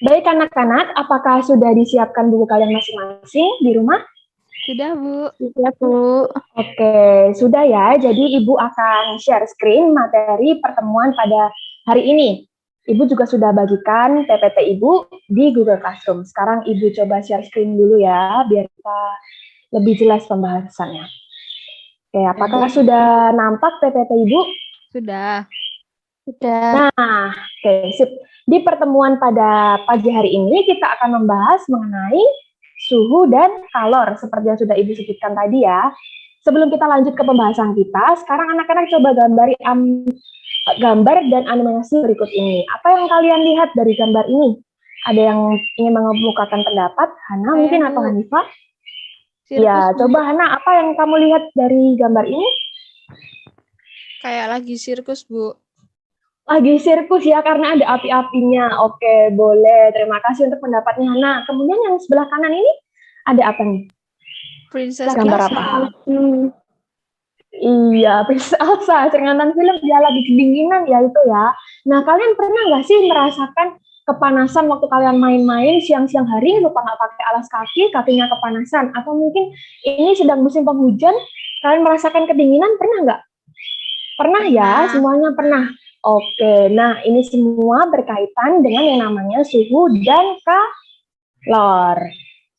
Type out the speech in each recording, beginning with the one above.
Baik anak-anak, apakah sudah disiapkan buku kalian masing-masing di rumah? Sudah, Bu. Sudah, Bu. Oke, sudah ya. Jadi Ibu akan share screen materi pertemuan pada hari ini. Ibu juga sudah bagikan PPT Ibu di Google Classroom. Sekarang Ibu coba share screen dulu ya, biar kita lebih jelas pembahasannya. Oke, apakah sudah nampak PPT Ibu? Sudah. Sudah. Nah, oke, sip. Di pertemuan pada pagi hari ini kita akan membahas mengenai suhu dan kalor seperti yang sudah Ibu sebutkan tadi ya. Sebelum kita lanjut ke pembahasan kita, sekarang anak-anak coba gambar dan animasi berikut ini. Apa yang kalian lihat dari gambar ini? Ada yang ingin mengemukakan pendapat? Hana mungkin atau Hanifah? Ya, coba Hana, apa yang kamu lihat dari gambar ini? Kayak lagi sirkus, Bu. Lagi sirkus ya, karena ada api-apinya. Oke, boleh. Terima kasih untuk pendapatnya Hana. Kemudian yang sebelah kanan ini ada apa nih? Princess Gambar Elsa. apa? Iya, Princess Elsa. Seringan film dia lagi kedinginan ya itu ya. Nah, kalian pernah nggak sih merasakan kepanasan waktu kalian main-main siang-siang hari, lupa nggak pakai alas kaki, kakinya kepanasan? Atau mungkin ini sedang musim penghujan, kalian merasakan kedinginan, pernah nggak? Pernah ya, semuanya pernah. Oke, nah ini semua berkaitan dengan yang namanya suhu dan kalor.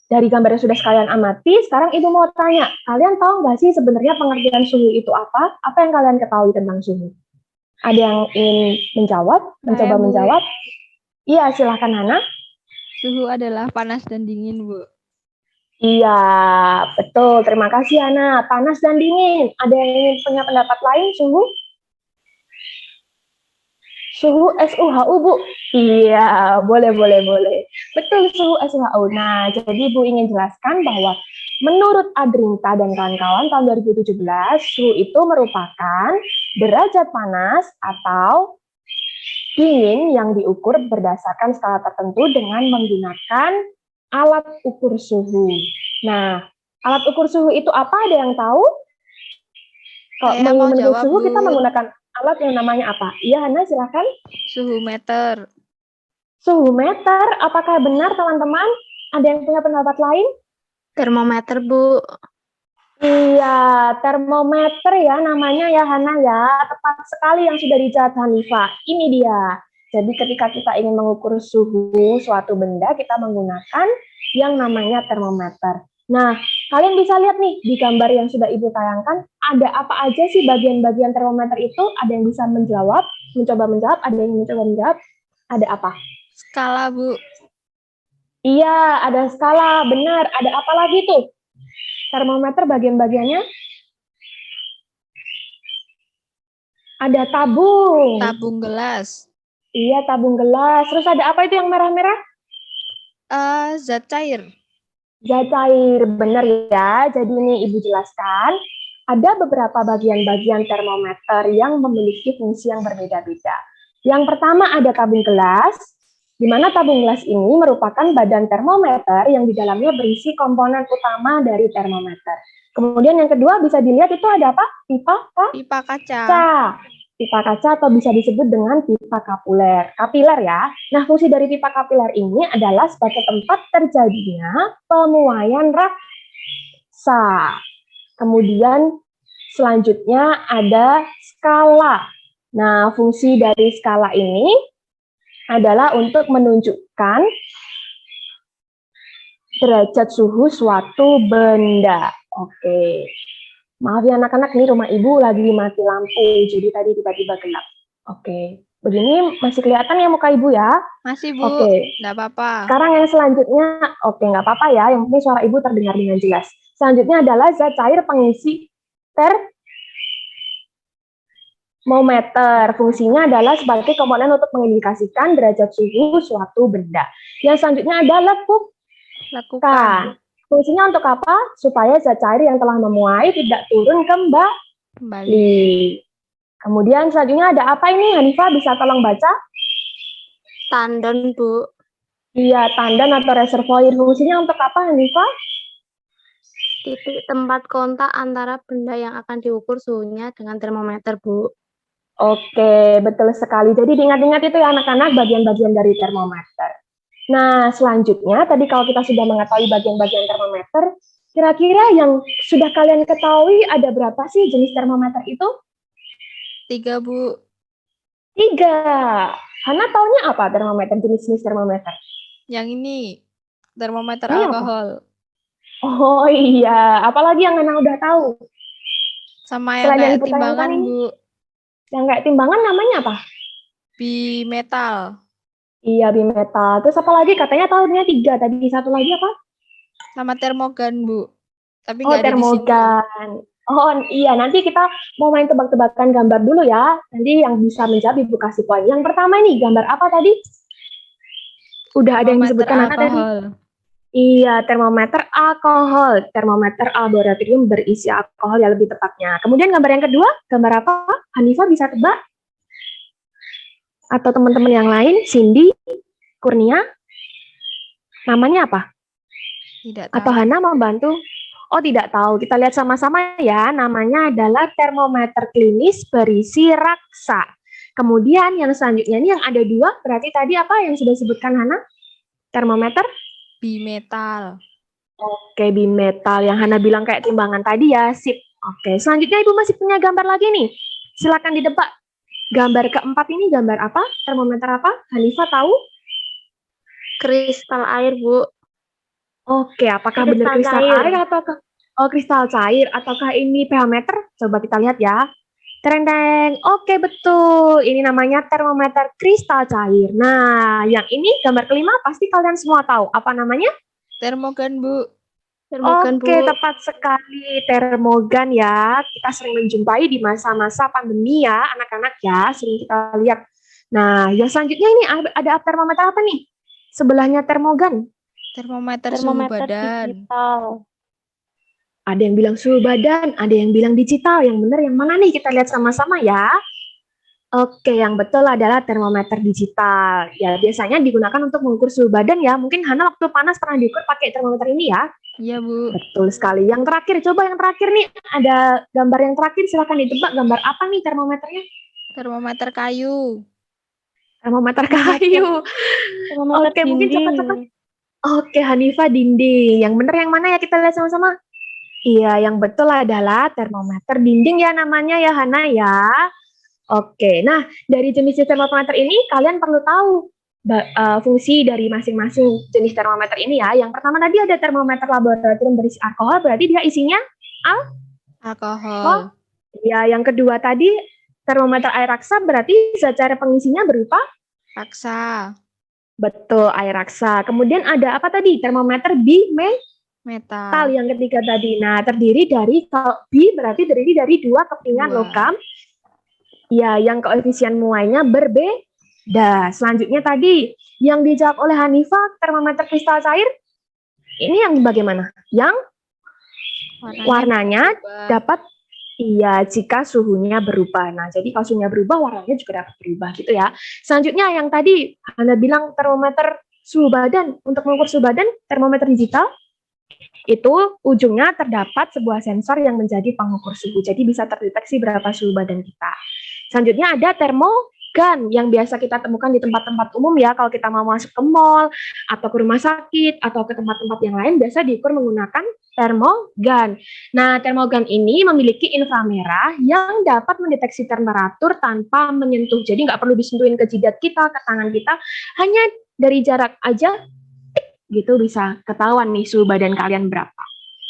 Dari gambar yang sudah sekalian amati, sekarang Ibu mau tanya, kalian tahu nggak sih sebenarnya pengertian suhu itu apa? Apa yang kalian ketahui tentang suhu? Ada yang ingin menjawab, mencoba menjawab? Iya, silahkan Hana. Suhu adalah panas dan dingin, Bu. Iya, betul. Terima kasih Hana. Panas dan dingin. Ada yang ingin punya pendapat lain suhu? Suhu SUHU, Bu. Iya, boleh. Betul, suhu SUHU. Nah, jadi Bu ingin jelaskan bahwa menurut Adrinta dan kawan-kawan tahun 2017, suhu itu merupakan derajat panas atau dingin yang diukur berdasarkan skala tertentu dengan menggunakan alat ukur suhu. Nah, alat ukur suhu itu apa? Ada yang tahu? Kalau menurut suhu Bu. kita menggunakan alat yang namanya apa? Iya, Hana, silakan. Suhu meter. Suhu meter, apakah benar teman-teman? Ada yang punya pendapat lain? Termometer, Bu. Iya, termometer ya namanya ya Hana ya. Tepat sekali yang sudah dijawab Hanifah. Ini dia. Jadi ketika kita ingin mengukur suhu suatu benda, kita menggunakan yang namanya termometer. Nah, kalian bisa lihat nih di gambar yang sudah Ibu tayangkan, ada apa aja sih bagian-bagian termometer itu? Ada yang bisa menjawab, mencoba menjawab, ada yang mencoba menjawab. Ada apa? Skala, Bu. Iya, ada skala, benar. Ada apa lagi tuh? Termometer bagian-bagiannya? Ada tabung. Tabung gelas. Iya, tabung gelas. Terus ada apa itu yang merah-merah? Zat cair. Zat cair, benar ya. Jadi ini Ibu jelaskan, ada beberapa bagian-bagian termometer yang memiliki fungsi yang berbeda-beda. Yang pertama ada tabung gelas, di mana tabung gelas ini merupakan badan termometer yang di dalamnya berisi komponen utama dari termometer. Kemudian yang kedua bisa dilihat itu ada apa? Pipa kaca. Pipa kaca atau bisa disebut dengan pipa kapiler ya. Nah, fungsi dari pipa kapiler ini adalah sebagai tempat terjadinya pemuaian raksa. Kemudian selanjutnya ada skala. Nah, fungsi dari skala ini adalah untuk menunjukkan derajat suhu suatu benda. Oke. Maaf ya anak-anak, nih rumah Ibu lagi mati lampu, jadi tadi tiba-tiba gelap. Oke. Begini masih kelihatan ya muka Ibu ya? Masih, Bu. Oke. Nggak apa-apa. Sekarang yang selanjutnya, oke nggak apa-apa ya, yang penting suara Ibu terdengar dengan jelas. Selanjutnya adalah zat cair pengisi termometer. Fungsinya adalah sebagai komponen untuk mengindikasikan derajat suhu suatu benda. Yang selanjutnya ada lekukan. Fungsinya untuk apa? Supaya zat cair yang telah memuai tidak turun kembali. Kemudian selanjutnya ada apa ini? Hanifah bisa tolong baca? Tandon, Bu. Iya, tandan atau reservoir. Fungsinya untuk apa, Hanifah? Titik tempat kontak antara benda yang akan diukur suhunya dengan termometer, Bu. Oke, betul sekali. Jadi diingat-ingat itu ya anak-anak bagian-bagian dari termometer. Nah, selanjutnya tadi kalau kita sudah mengetahui bagian-bagian termometer, kira-kira yang sudah kalian ketahui ada berapa sih jenis termometer itu? 3, Bu. 3. Hana taunya apa termometer, jenis-jenis termometer? Yang ini termometer Ini apa? alkohol. Oh iya, apalagi yang Hana udah tahu? Sama yang Selain yang kayak dipertanyakan timbangan, ini, Bu. yang kayak timbangan namanya apa? Bimetal. Iya, bimetal. Terus apa lagi? Katanya tahunya 3. Tadi satu lagi apa? Sama termogan, Bu. Tapi Oh, nggak ada di sini. termogan. Oh iya, nanti kita mau main tebak-tebakan gambar dulu ya. Nanti yang bisa menjawab Ibu kasih poin. Yang pertama ini, gambar apa tadi? Udah ada yang Termometer disebutkan Hana tadi? alkohol. Iya, termometer alkohol. Termometer laboratorium berisi alkohol ya lebih tepatnya. Kemudian gambar yang kedua, gambar apa? Hanifa bisa tebak? Atau teman-teman yang lain? Cindy, Kurnia? Namanya apa? Tidak Atau tahu. Hana mau bantu? Oh, tidak tahu. Kita lihat sama-sama ya. Namanya adalah termometer klinis berisi raksa. Kemudian yang selanjutnya ini yang ada 2, berarti tadi apa yang sudah disebutkan Hana? Termometer? Bimetal. Oke, bimetal. Yang Hana bilang kayak timbangan tadi ya. Sip. Oke, selanjutnya Ibu masih punya gambar lagi nih. Silakan ditebak. Gambar keempat ini gambar apa? Termometer apa? Hanifa tahu? Kristal air, Bu. Oke, apakah Kristal benar kristal cair. air ataukah kristal cair ataukah ini pH meter? Coba kita lihat ya. Terendeng. Oke, betul. Ini namanya termometer kristal cair. Nah, yang ini gambar kelima pasti kalian semua tahu. Apa namanya? Termogan, Bu. Termogan, Oke, Bu. tepat sekali. Termogan ya. Kita sering menjumpai di masa-masa pandemi ya, anak-anak ya. Sering kita lihat. Nah, yang selanjutnya ini ada termometer apa nih? Sebelahnya termogan. Termometer suhu Termometer badan. digital. Ada yang bilang suhu badan, ada yang bilang digital. Yang benar yang mana nih? Kita lihat sama-sama ya. Oke, yang betul adalah termometer digital. Ya, biasanya digunakan untuk mengukur suhu badan ya. Mungkin Hana waktu panas pernah diukur pakai termometer ini ya. Iya, Bu. Betul sekali. Yang terakhir, coba yang terakhir nih. Ada gambar yang terakhir, silakan ditebak gambar apa nih termometernya? Termometer kayu. Termometer kayu. Termometer Oke, mungkin dinding. cepat-cepat. Oke, Hanifa dinding. Yang benar yang mana ya? Kita lihat sama-sama. Iya, yang betul adalah termometer dinding ya namanya ya Hana ya. Oke, nah dari jenis termometer ini kalian perlu tahu fungsi dari masing-masing jenis termometer ini ya. Yang pertama tadi ada termometer laboratorium berisi alkohol, berarti dia isinya Alkohol. ya. Yang kedua tadi termometer air raksa, berarti secara pengisinya berupa Raksa. betul air raksa. Kemudian ada apa tadi? Termometer bimetal Metal. yang ketiga tadi. Nah, terdiri dari kalau bi berarti terdiri dari 2 kepingan Dua. logam. Ya, yang koefisien muainya berbeda. Selanjutnya tadi yang dijawab oleh Hanifa termometer kristal cair. Ini yang bagaimana? Yang warnanya berubah. dapat iya jika suhunya berubah. Nah, jadi kalau suhunya berubah warnanya juga dapat berubah gitu ya. Selanjutnya yang tadi Anda bilang termometer suhu badan, untuk mengukur suhu badan termometer digital itu ujungnya terdapat sebuah sensor yang menjadi pengukur suhu. Jadi bisa terdeteksi berapa suhu badan kita. Selanjutnya ada termogan yang biasa kita temukan di tempat-tempat umum ya. Kalau kita mau masuk ke mall atau ke rumah sakit atau ke tempat-tempat yang lain biasa diukur menggunakan termogan. Nah, termogan ini memiliki inframerah yang dapat mendeteksi temperatur tanpa menyentuh. Jadi nggak perlu disentuhin ke jidat kita, ke tangan kita, hanya dari jarak aja gitu bisa ketahuan nih suhu badan kalian berapa.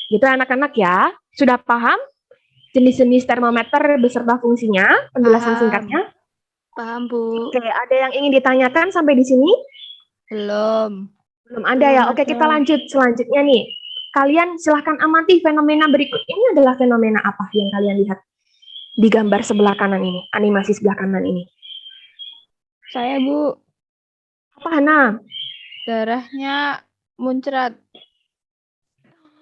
Gitu anak-anak ya. Sudah paham jenis-jenis termometer beserta fungsinya, penjelasan Paham. singkatnya? Paham, Bu. Oke, ada yang ingin ditanyakan sampai di sini? Belum. Belum ada ya. Belum Oke, ada. kita lanjut selanjutnya nih. Kalian silahkan amati fenomena berikut. Ini adalah fenomena apa yang kalian lihat di gambar sebelah kanan ini, animasi sebelah kanan ini? Saya, Bu. Apa, Hana? Darahnya muncrat.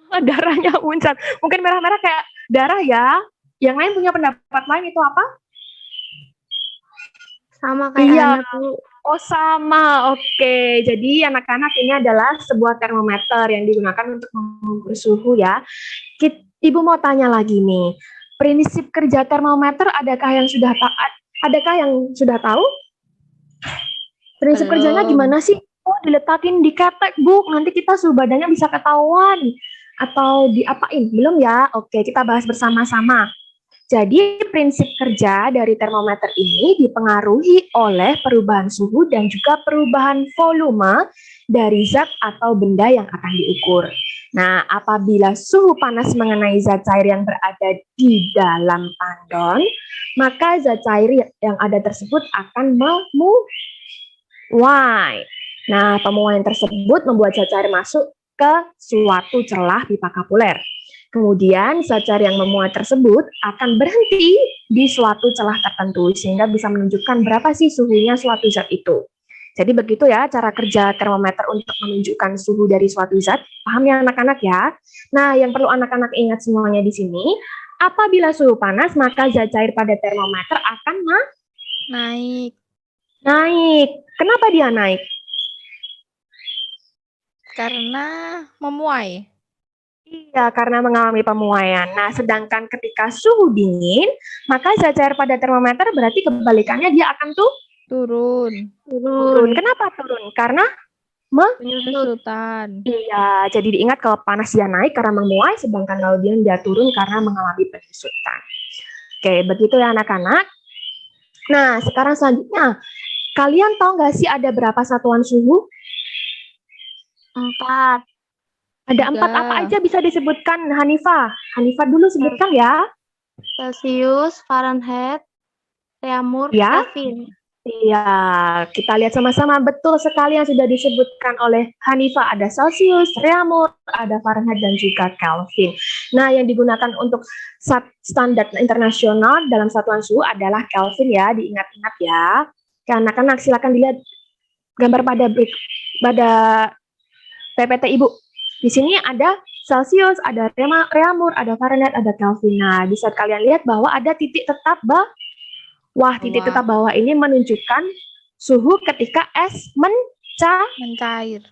Darahnya muncrat. Mungkin merah-merah kayak darah ya. Yang lain punya pendapat lain itu apa? Sama kayak Iya. anak, Bu. Oh sama, oke. Jadi anak-anak ini adalah sebuah termometer yang digunakan untuk mengukur suhu ya. Ibu mau tanya lagi nih, prinsip kerja termometer adakah yang sudah tahu? Prinsip Belum. kerjanya gimana sih? Oh kok diletakin di ketek, Bu? Nanti kita suhu badannya bisa ketahuan. Atau diapain? Belum ya? Oke, kita bahas bersama-sama. Jadi prinsip kerja dari termometer ini dipengaruhi oleh perubahan suhu dan juga perubahan volume dari zat atau benda yang akan diukur. Nah, apabila suhu panas mengenai zat cair yang berada di dalam tandon, maka zat cair yang ada tersebut akan memuai. Nah, pemuaian tersebut membuat zat cair masuk ke suatu celah pipa kapiler. Kemudian zat cair yang memuai tersebut akan berhenti di suatu celah tertentu sehingga bisa menunjukkan berapa sih suhunya suatu zat itu. Jadi begitu ya cara kerja termometer untuk menunjukkan suhu dari suatu zat. Paham ya anak-anak ya? Nah, yang perlu anak-anak ingat semuanya di sini, apabila suhu panas maka zat cair pada termometer akan Naik. naik. Kenapa dia naik? Karena memuai. Iya, karena mengalami pemuaian. Nah, sedangkan ketika suhu dingin, maka zat cair pada termometer berarti kebalikannya dia akan Turun. turun. Kenapa turun? Karena Penyusutan. iya, jadi diingat kalau panas dia naik karena memuai, sedangkan kalau dingin dia turun karena mengalami penyusutan. Oke, begitu ya anak-anak. Nah, sekarang selanjutnya, kalian tahu nggak sih ada berapa satuan suhu? 4. Ada 4, Tiga. apa aja bisa disebutkan, Hanifah? Hanifah dulu sebutkan ya. Celsius, Fahrenheit, Reaumur, Ya. Kelvin. Iya, kita lihat sama-sama betul sekali yang sudah disebutkan oleh Hanifah. Ada Celsius, Reaumur, ada Fahrenheit, dan juga Kelvin. Nah, yang digunakan untuk standar internasional dalam satuan suhu adalah Kelvin ya, diingat-ingat ya. Oke, anak-anak silakan dilihat gambar pada PPT Ibu. Di sini ada Celsius, ada Reaumur, ada Fahrenheit, ada Kelvin. Nah, bisa kalian lihat bahwa ada titik tetap titik tetap bawah ini menunjukkan suhu ketika es Mencair.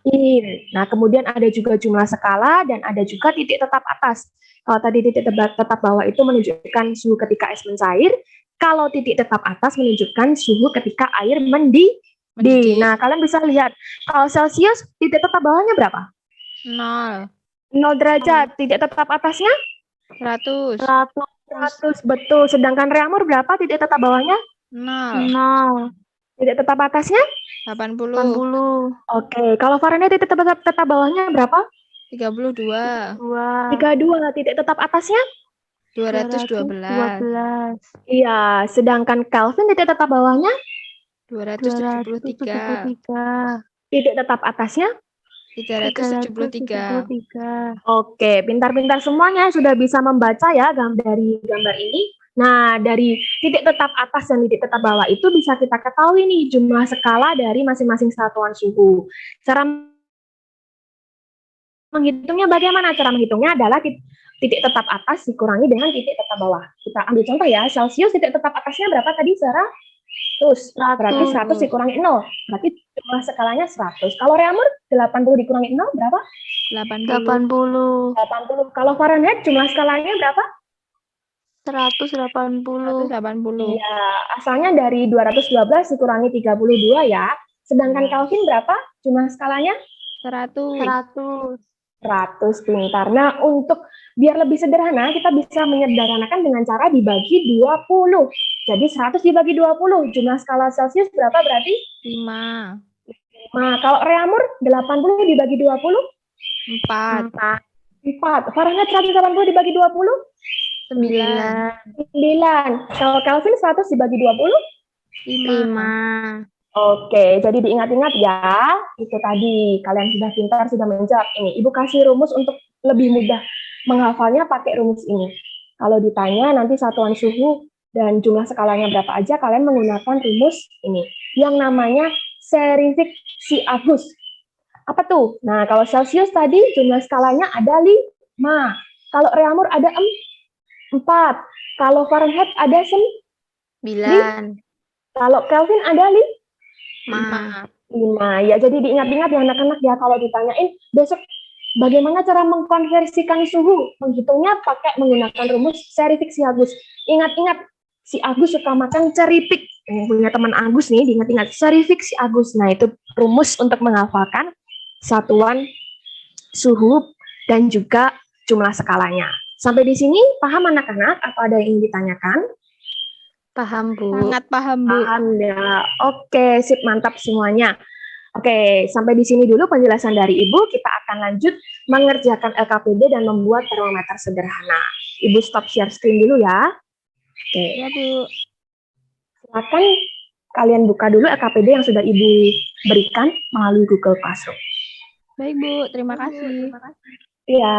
Nah, kemudian ada juga jumlah skala dan ada juga titik tetap atas. Kalau tadi titik tetap bawah itu menunjukkan suhu ketika es mencair, kalau titik tetap atas menunjukkan suhu ketika air mendidih. Nah, kalian bisa lihat, kalau Celsius titik tetap bawahnya berapa? 0. 0 derajat. Titik tetap atasnya 100. 100, betul. Sedangkan Reaumur berapa titik tetap bawahnya? 0. 0. Titik tetap atasnya? 80. 80. Oke, kalau Fahrenheit titik tetap bawahnya berapa? 32. 2. 32. Titik tetap atasnya? 212. Iya, sedangkan Kelvin titik tetap bawahnya? 273. 273. Titik tetap atasnya? 373. Oke, pintar-pintar semuanya sudah bisa membaca ya dari gambar ini. Nah, dari titik tetap atas dan titik tetap bawah itu bisa kita ketahui nih jumlah skala dari masing-masing satuan suhu. Cara menghitungnya bagaimana? Cara menghitungnya adalah titik tetap atas dikurangi dengan titik tetap bawah. Kita ambil contoh ya, Celsius titik tetap atasnya berapa tadi, Sarah? 100. Berarti 100 dikurangi 0. Berarti jumlah skalanya 100. Kalau Reaumur 80 dikurangi 0 berapa? 80. 80. Kalau Fahrenheit jumlah skalanya berapa? 180. 180. Iya, asalnya dari 212 dikurangi 32 ya. Sedangkan Kelvin berapa jumlah skalanya? 100. 100. 100, pintar. Nah, untuk biar lebih sederhana, kita bisa menyederhanakan dengan cara dibagi 20. Jadi 100 dibagi 20, jumlah skala Celsius berapa berarti? 5. Nah, kalau Reaumur 80 dibagi 20? 4. 4. Fahrenheit 180 dibagi 20? 9. 9. Kalau Kelvin 100 dibagi 20? 5. Oke, jadi diingat-ingat ya, itu tadi kalian sudah pintar, sudah menjawab ini. Ibu kasih rumus untuk lebih mudah menghafalnya pakai rumus ini. Kalau ditanya nanti satuan suhu dan jumlah skalanya berapa aja, kalian menggunakan rumus ini. Yang namanya serifik Siagus. Apa tuh? Nah, kalau Celsius tadi jumlah skalanya ada 5. Kalau Reaumur ada 4. Kalau Fahrenheit ada 9. Kalau Kelvin ada 5. 5. Ya, jadi diingat-ingat ya anak-anak ya, kalau ditanyain besok bagaimana cara mengkonversikan suhu, menghitungnya pakai menggunakan rumus serifik Siagus. Ingat-ingat, si Agus suka makan ceripik. yang punya teman Agus nih, diingat-ingat. Cerifix si Agus. Nah, itu rumus untuk menghafalkan satuan suhu dan juga jumlah skalanya. Sampai di sini paham anak-anak? Apa ada yang ingin ditanyakan? Paham, Bu. Sangat paham, Bu. Paham ya. Oke, sip, mantap semuanya. Oke, sampai di sini dulu penjelasan dari Ibu. Kita akan lanjut mengerjakan LKPD dan membuat termometer sederhana. Ibu stop share screen dulu ya. Oke, Ya, Bu. silakan kalian buka dulu LKPD yang sudah Ibu berikan melalui Google Classroom. Baik, Bu. Terima kasih. Iya.